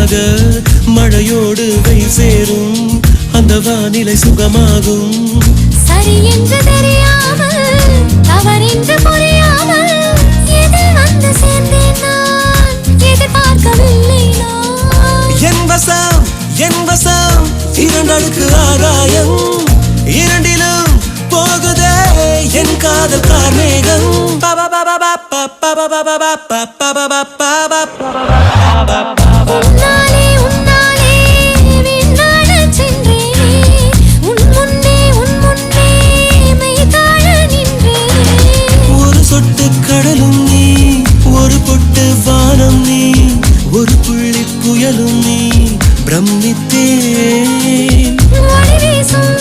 வழியாக மழையோடு வெயில் சேரும் அந்த வானிலை சுகமாகும். சரி என்று தெரியாமல் தவறென்று புரியாமல் எதில் வந்து சேர்ந்தேன் நான் எதிர்பார்க்கவில்லை நான். என் வசம் இரண்டடுக்கு ஆகாயம் இரண்டிலும் போகுதே என் காதல் கார்மேகம். உன்னாலே உன்னாலே விண்ணாடச் சென்றேனே உன் முன்னே மெய்தாழ நின்றேனே. ஒரு சொட்டு கடலும் நீ ஒரு பொட்டு வானம் நீ ஒரு புள்ளி புயலும் நீ பிரமித்தேன். ஒளி வீசும்